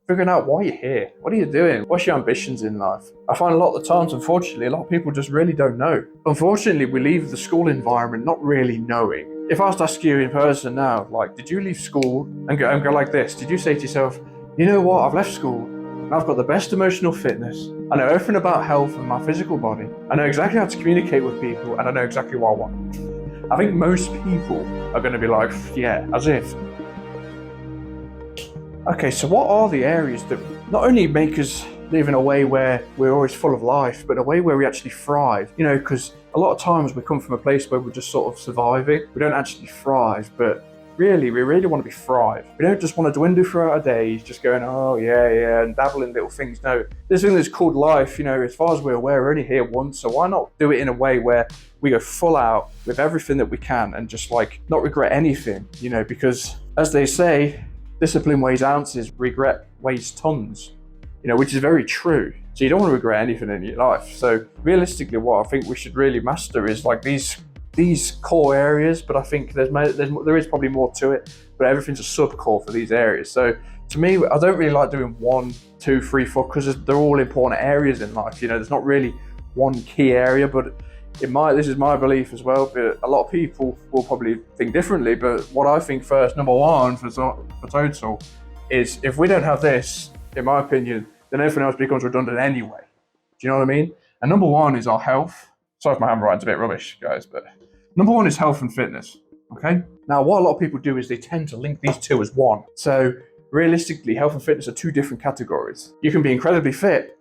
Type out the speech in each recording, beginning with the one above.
figuring out why you're here. What are you doing? What's your ambitions in life? I find a lot of the times, unfortunately, a lot of people just really don't know. Unfortunately, we leave the school environment not really knowing. If I was to ask you in person now, like, did you leave school and go like this? Did you say to yourself, you know what, I've left school and I've got the best emotional fitness. I know everything about health and my physical body. I know exactly how to communicate with people and I know exactly what I want. I think most people are going to be like, yeah, as if. Okay, so what are the areas that not only make us live in a way where we're always full of life, but a way where we actually thrive? You know, because a lot of times we come from a place where we're just sort of surviving. We don't actually thrive, but really, we really want to be thrive. We don't just want to dwindle throughout our days, just going, oh, yeah, and dabble in little things. No, this thing that's called life, you know, as far as we're aware, we're only here once, so why not do it in a way where we go full out with everything that we can and just like not regret anything, you know, because as they say, discipline weighs ounces, regret weighs tons, you know, which is very true. So you don't want to regret anything in your life. So realistically, what I think we should really master is like these core areas, but I think there is probably more to it, but everything's a sub-core for these areas. So to me, I don't really like doing 1, 2, 3, 4, because they're all important areas in life. You know, there's not really one key area, but this is my belief as well, but a lot of people will probably think differently. But what I think first, number one for total, is if we don't have this, in my opinion, then everything else becomes redundant anyway. Do you know what I mean? And number one is our health. Sorry if my handwriting's a bit rubbish, guys, but number one is health and fitness, okay? Now, what a lot of people do is they tend to link these two as one. So realistically, health and fitness are two different categories. You can be incredibly fit,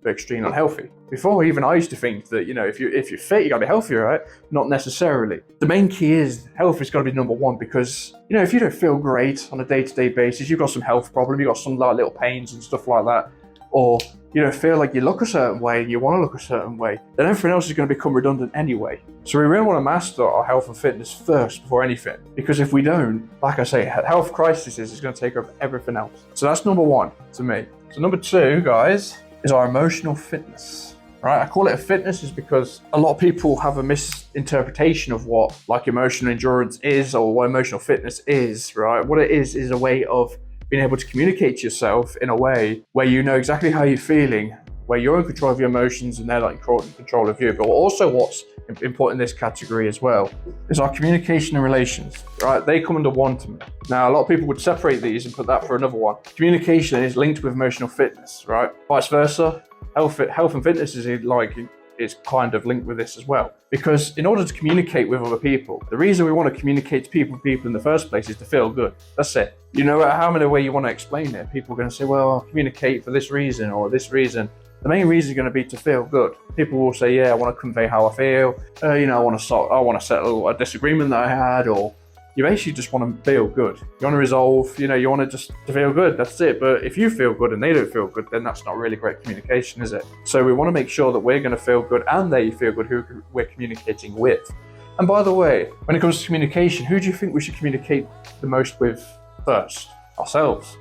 but extremely unhealthy. Before, even I used to think that, you know, if you're fit, you gotta be healthy, right? Not necessarily. The main key is health has gotta be number one, because, you know, if you don't feel great on a day-to-day basis, you've got some health problem, you've got some like little pains and stuff like that, or you don't feel like you look a certain way, you want to look a certain way, then everything else is going to become redundant anyway. So we really want to master our health and fitness first before anything, because if we don't, like I say, health crisis is going to take over everything else. So that's number one to me. So number two, guys, is our emotional fitness. Right? I call it a fitness is because a lot of people have a misinterpretation of what like emotional endurance is or what emotional fitness is, right? What it is a way of being able to communicate to yourself in a way where you know exactly how you're feeling, where you're in control of your emotions and they're like in control of you. But also what's important in this category as well is our communication and relations, right? They come under one to me. Now, a lot of people would separate these and put that for another one. Communication is linked with emotional fitness, right? Vice versa. Health and fitness is kind of linked with this as well. Because in order to communicate with other people, the reason we want to communicate to people in the first place is to feel good. That's it. You know, how many way you want to explain it, people are going to say, well, I'll communicate for this reason or this reason. The main reason is going to be to feel good. People will say, yeah, I want to convey how I feel. You know, I want to settle a disagreement that I had, or you basically just want to feel good. You want to resolve, you know, you want to just to feel good. That's it. But if you feel good and they don't feel good, then that's not really great communication, is it? So we want to make sure that we're going to feel good and they feel good who we're communicating with. And by the way, when it comes to communication, who do you think we should communicate the most with first? Ourselves.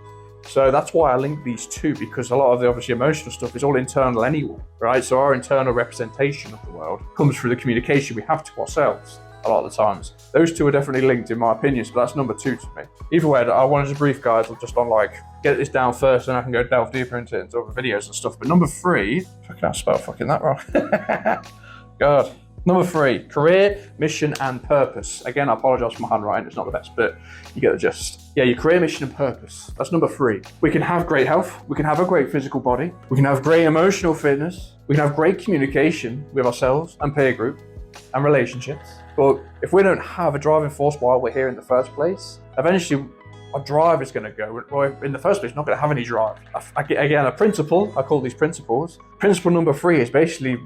So that's why I link these two, because a lot of the obviously emotional stuff is all internal anyway, right? So our internal representation of the world comes through the communication we have to ourselves. A lot of the times. Those two are definitely linked in my opinion, so that's number two to me. Either way, I wanted to brief guys just on like, get this down first and I can go delve deeper into other videos and stuff. But number three, fucking I spelled fucking that wrong. God. Number three, career, mission and purpose. Again, I apologize for my handwriting, it's not the best, but you get the gist. Yeah, your career, mission and purpose. That's number three. We can have great health, we can have a great physical body, we can have great emotional fitness, we can have great communication with ourselves and peer group and relationships. But if we don't have a driving force while we're here in the first place, eventually our drive is going to go. Well, in the first place, we're not going to have any drive. Again, a principle, I call these principles. Principle number three is basically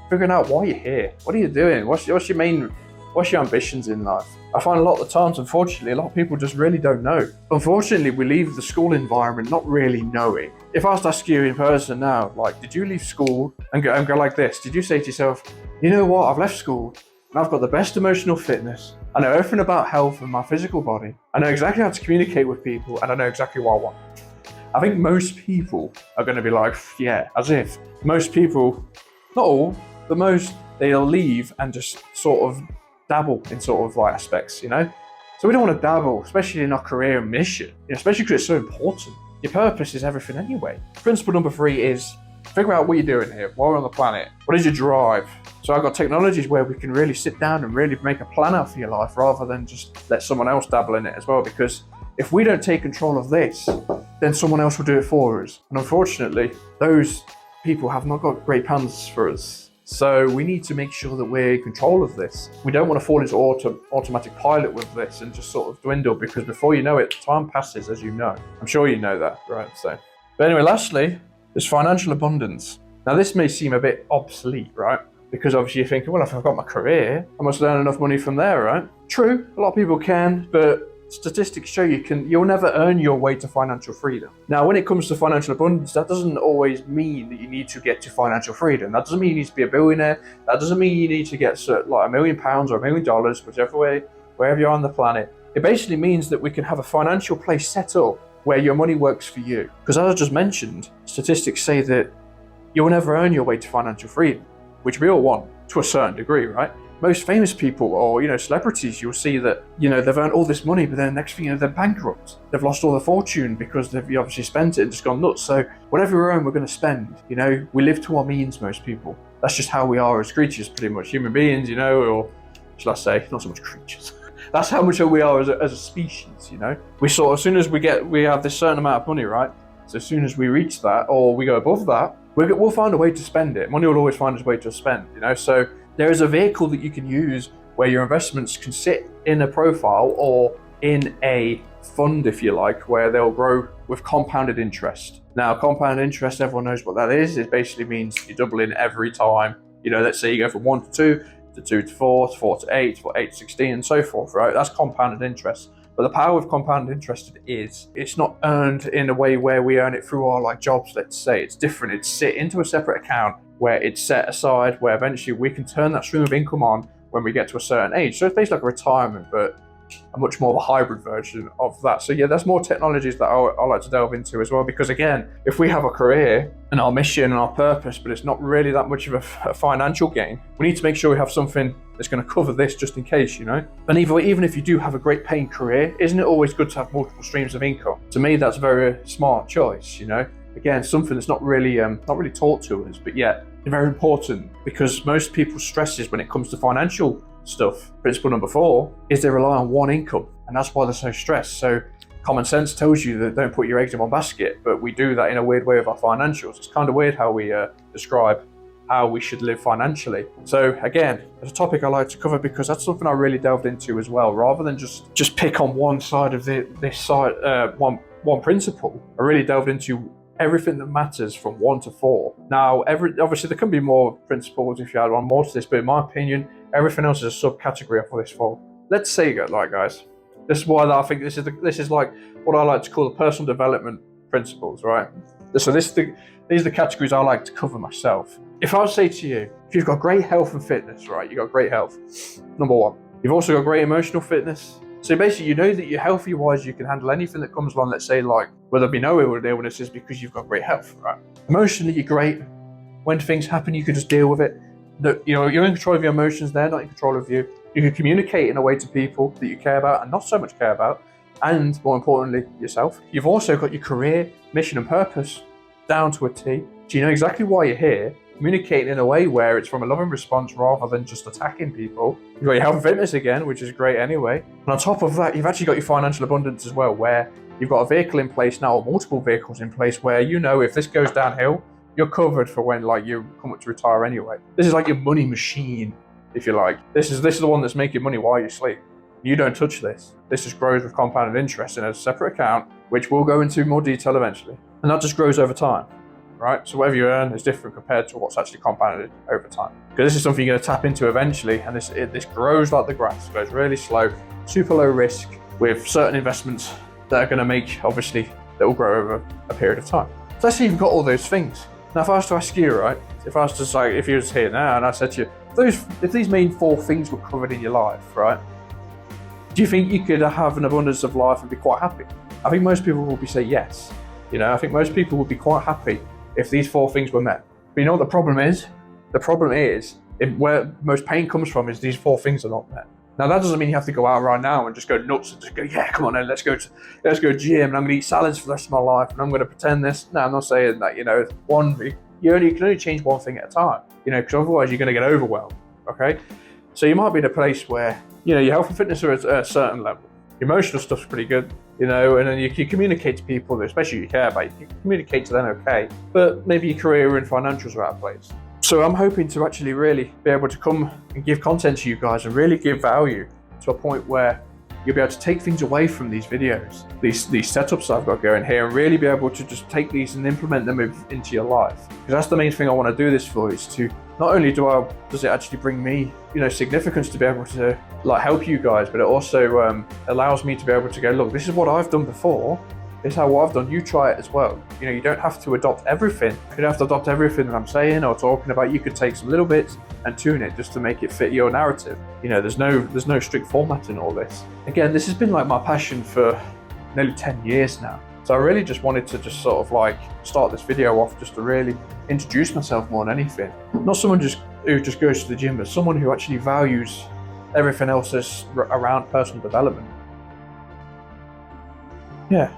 figuring out why you're here. What are you doing? What's your ambitions in life? I find a lot of the times, unfortunately, a lot of people just really don't know. Unfortunately, we leave the school environment not really knowing. If I was to ask you in person now, like, did you leave school and go like this? Did you say to yourself, you know what, I've left school and I've got the best emotional fitness. I know everything about health and my physical body. I know exactly how to communicate with people and I know exactly what I want. I think most people are going to be like, yeah, as if. Most people, not all, but most, they'll leave and just sort of dabble in sort of like aspects, you know? So we don't want to dabble, especially in our career and mission, you know, especially because it's so important. your purpose is everything anyway. Principle number 3 is figure out what you're doing here, while we're on the planet. What is your drive? So I've got technologies where we can really sit down and really make a plan out for your life rather than just let someone else dabble in it as well. Because if we don't take control of this, then someone else will do it for us. And unfortunately, those people have not got great plans for us. So we need to make sure that we're in control of this. We don't want to fall into automatic pilot with this and just sort of dwindle, because before you know it, time passes, as you know. I'm sure you know that, right? But anyway, lastly, there's financial abundance. Now this may seem a bit obsolete, right? Because obviously you're thinking, well, if I've got my career, I must earn enough money from there, right? True, a lot of people can, but statistics show you'll never earn your way to financial freedom. Now, when it comes to financial abundance, that doesn't always mean that you need to get to financial freedom. That doesn't mean you need to be a billionaire. That doesn't mean you need to get like £1 million or $1 million, whichever way, wherever you're on the planet. It basically means that we can have a financial place set up where your money works for you. Because as I just mentioned, statistics say that you'll never earn your way to financial freedom, which we all want to a certain degree, right? Most famous people or, celebrities, you'll see that, they've earned all this money, but then the next thing, they're bankrupt. They've lost all their fortune because they've obviously spent it and just gone nuts. So whatever we earn, we're going to spend. We live to our means, most people. That's just how we are as creatures, pretty much. Human beings, or shall I say, not so much creatures. That's how much we are as a species, We as soon as we have this certain amount of money, right? So as soon as we reach that, or we go above that, we'll find a way to spend it. Money will always find its way to spend, So there is a vehicle that you can use where your investments can sit in a profile or in a fund, if you like, where they'll grow with compounded interest. Now, compounded interest, everyone knows what that is. It basically means you double in every time. Let's say you go from 1 to 2, to 2 to 4, to 4 to 8, to 8 to 16, and so forth, right? That's compounded interest. But the power of compounded interest is it's not earned in a way where we earn it through our jobs, let's say. It's different. It's set into a separate account where it's set aside, where eventually we can turn that stream of income on when we get to a certain age. So it's basically like a retirement, but a much more of a hybrid version of that. So yeah, there's more technologies that I like to delve into as well, because again, if we have a career and our mission and our purpose, but it's not really that much of a financial gain, we need to make sure we have something that's going to cover this just in case, And even if you do have a great paying career, isn't it always good to have multiple streams of income? To me, that's a very smart choice, Again, something that's not really taught to us, but yet very important, because most people's stresses when it comes to financial stuff, principle number 4, is they rely on one income, and that's why they're so stressed. So common sense tells you that don't put your eggs in one basket, but we do that in a weird way with our financials. It's kind of weird how we describe how we should live financially. So again, it's a topic I like to cover because that's something I really delved into as well, rather than just pick on one side of this side, one principle. I really delved into everything that matters from 1 to 4. Now, obviously there can be more principles if you add on more to this, but in my opinion, everything else is a subcategory of this 4. Let's say, guys, this is why I think this is like what I like to call the personal development principles, right? So these are the categories I like to cover myself. If I would say to you, if you've got great health and fitness, right, you've got great health, number 1. You've also got great emotional fitness. So basically, you know that you're healthy-wise, you can handle anything that comes along, let's say, where there'll be no illnesses because you've got great health, right? Emotionally, you're great. When things happen, you can just deal with it. You're in control of your emotions, they're not in control of you. You can communicate in a way to people that you care about and not so much care about, and more importantly, yourself. You've also got your career, mission and purpose down to a T. So you know exactly why you're here, communicating in a way where it's from a loving response rather than just attacking people. You've got your health and fitness again, which is great anyway. And on top of that, you've actually got your financial abundance as well, where you've got a vehicle in place now, or multiple vehicles in place, where if this goes downhill, you're covered for when you come up to retire anyway. This is like your money machine, if you like. This is the one that's making money while you sleep. You don't touch this. This just grows with compounded interest in a separate account, which we'll go into more detail eventually. And that just grows over time. Right? So whatever you earn is different compared to what's actually compounded over time. Because this is something you're going to tap into eventually, and this grows like the grass. It goes really slow, super low risk, with certain investments that are going to make, obviously, that will grow over a period of time. So let's say you've got all those things. Now, if I was to ask you, right, if you was here now and I said to you, if these main 4 things were covered in your life, right, do you think you could have an abundance of life and be quite happy? I think most people will say yes. I think most people would be quite happy if these 4 things were met. But you know what the problem is? The problem is, where most pain comes from is these 4 things are not met. Now that doesn't mean you have to go out right now and just go nuts and just go, yeah, come on then, let's go gym, and I'm gonna eat salads for the rest of my life, and I'm gonna pretend this. No, I'm not saying that. You know, you can only change one thing at a time. You know, because otherwise you're gonna get overwhelmed. Okay, so you might be in a place where, you know, your health and fitness are at a certain level. Your emotional stuff's pretty good, you know, and then you communicate to people, especially you care about. You communicate to them, okay, but maybe your career and financials are out of place. So I'm hoping to actually really be able to come and give content to you guys and really give value to a point where you'll be able to take things away from these videos, these setups that I've got going here, and really be able to just take these and implement them into your life. Because that's the main thing I want to do this for, is to not only does it actually bring me, you know, significance to be able to like help you guys, but it also allows me to be able to go, look, this is what I've done before. This is what I've done. You try it as well. You know, you don't have to adopt everything. You don't have to adopt everything that I'm saying or talking about. You could take some little bits and tune it just to make it fit your narrative. You know, there's no strict format in all this. Again, this has been like my passion for nearly 10 years now. So I really just wanted to just sort of like start this video off just to really introduce myself more than anything. Not someone who just goes to the gym, but someone who actually values everything else that's around personal development. Yeah.